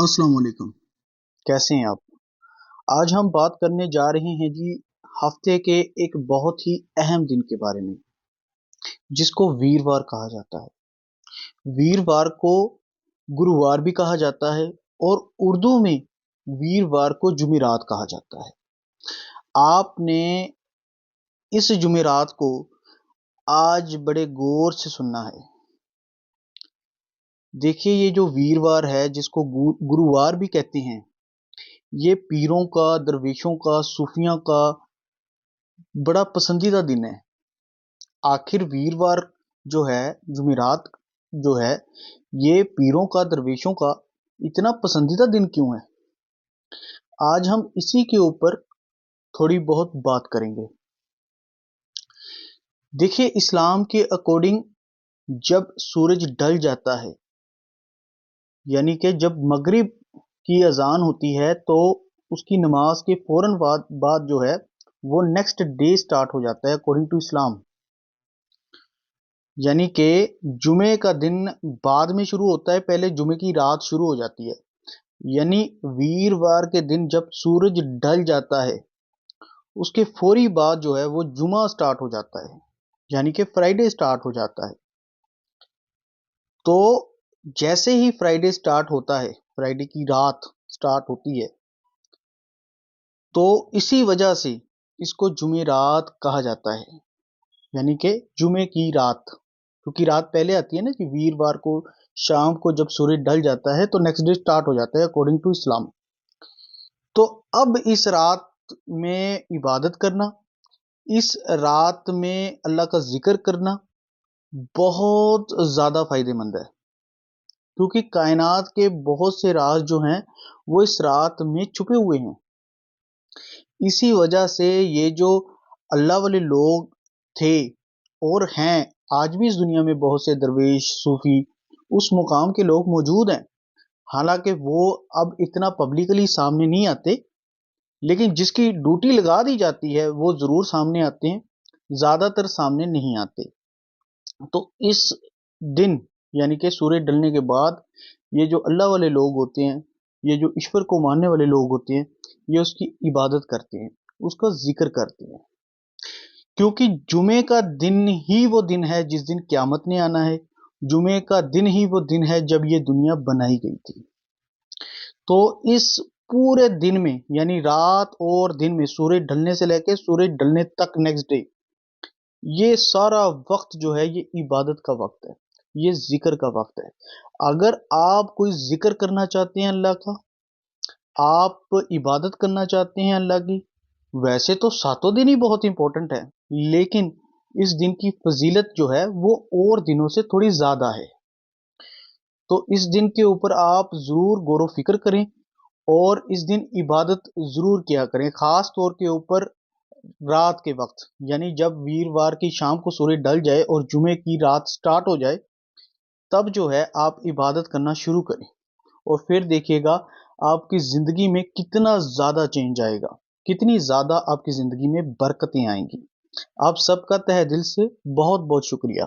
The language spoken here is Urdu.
السلام علیکم۔ کیسے ہیں آپ؟ آج ہم بات کرنے جا رہے ہیں جی ہفتے کے ایک بہت ہی اہم دن کے بارے میں، جس کو ویروار کہا جاتا ہے۔ ویروار کو گرووار بھی کہا جاتا ہے اور اردو میں ویروار کو جمعرات کہا جاتا ہے۔ آپ نے اس جمعرات کو آج بڑے غور سے سننا ہے۔ دیکھیے، یہ جو ویروار ہے جس کو گرووار بھی کہتے ہیں، یہ پیروں کا، درویشوں کا، صوفیوں کا بڑا پسندیدہ دن ہے۔ آخر ویروار جو ہے، جمعرات جو ہے، یہ پیروں کا، درویشوں کا اتنا پسندیدہ دن کیوں ہے؟ آج ہم اسی کے اوپر تھوڑی بہت بات کریں گے۔ دیکھیے، اسلام کے اکارڈنگ جب سورج ڈل جاتا ہے، یعنی کہ جب مغرب کی اذان ہوتی ہے، تو اس کی نماز کے فوراً بعد جو ہے وہ نیکسٹ ڈے سٹارٹ ہو جاتا ہے اکارڈنگ ٹو اسلام۔ یعنی کہ جمعے کا دن بعد میں شروع ہوتا ہے، پہلے جمعے کی رات شروع ہو جاتی ہے۔ یعنی ویروار کے دن جب سورج ڈل جاتا ہے، اس کے فوری بعد جو ہے وہ جمعہ سٹارٹ ہو جاتا ہے، یعنی کہ فرائیڈے سٹارٹ ہو جاتا ہے۔ تو جیسے ہی فرائیڈے سٹارٹ ہوتا ہے، فرائیڈے کی رات سٹارٹ ہوتی ہے، تو اسی وجہ سے اس کو جمعرات کہا جاتا ہے، یعنی کہ جمعے کی رات، کیونکہ رات پہلے آتی ہے نا کہ ویروار کو شام کو جب سورج ڈل جاتا ہے تو نیکسٹ ڈے سٹارٹ ہو جاتا ہے اکارڈنگ ٹو اسلام۔ تو اب اس رات میں عبادت کرنا، اس رات میں اللہ کا ذکر کرنا بہت زیادہ فائدہ مند ہے، کیونکہ کائنات کے بہت سے راز جو ہیں وہ اس رات میں چھپے ہوئے ہیں۔ اسی وجہ سے یہ جو اللہ والے لوگ تھے اور ہیں، آج بھی اس دنیا میں بہت سے درویش، صوفی، اس مقام کے لوگ موجود ہیں۔ حالانکہ وہ اب اتنا پبلکلی سامنے نہیں آتے، لیکن جس کی ڈیوٹی لگا دی جاتی ہے وہ ضرور سامنے آتے ہیں، زیادہ تر سامنے نہیں آتے۔ تو اس دن، یعنی کہ سورج ڈلنے کے بعد، یہ جو اللہ والے لوگ ہوتے ہیں، یہ جو ایشور کو ماننے والے لوگ ہوتے ہیں، یہ اس کی عبادت کرتے ہیں، اس کا ذکر کرتے ہیں، کیونکہ جمعے کا دن ہی وہ دن ہے جس دن قیامت نے آنا ہے۔ جمعے کا دن ہی وہ دن ہے جب یہ دنیا بنائی گئی تھی۔ تو اس پورے دن میں، یعنی رات اور دن میں، سورج ڈھلنے سے لے کے سورج ڈلنے تک نیکسٹ ڈے، یہ سارا وقت جو ہے یہ عبادت کا وقت ہے، یہ ذکر کا وقت ہے۔ اگر آپ کوئی ذکر کرنا چاہتے ہیں اللہ کا، آپ عبادت کرنا چاہتے ہیں اللہ کی، ویسے تو ساتوں دن ہی بہت امپورٹنٹ ہے، لیکن اس دن کی فضیلت جو ہے وہ اور دنوں سے تھوڑی زیادہ ہے۔ تو اس دن کے اوپر آپ ضرور غور و فکر کریں اور اس دن عبادت ضرور کیا کریں، خاص طور کے اوپر رات کے وقت، یعنی جب ویروار کی شام کو سورج ڈل جائے اور جمعے کی رات سٹارٹ ہو جائے، تب جو ہے آپ عبادت کرنا شروع کریں، اور پھر دیکھیے گا آپ کی زندگی میں کتنا زیادہ چینج آئے گا، کتنی زیادہ آپ کی زندگی میں برکتیں آئیں گی۔ آپ سب کا تہہ دل سے بہت بہت شکریہ۔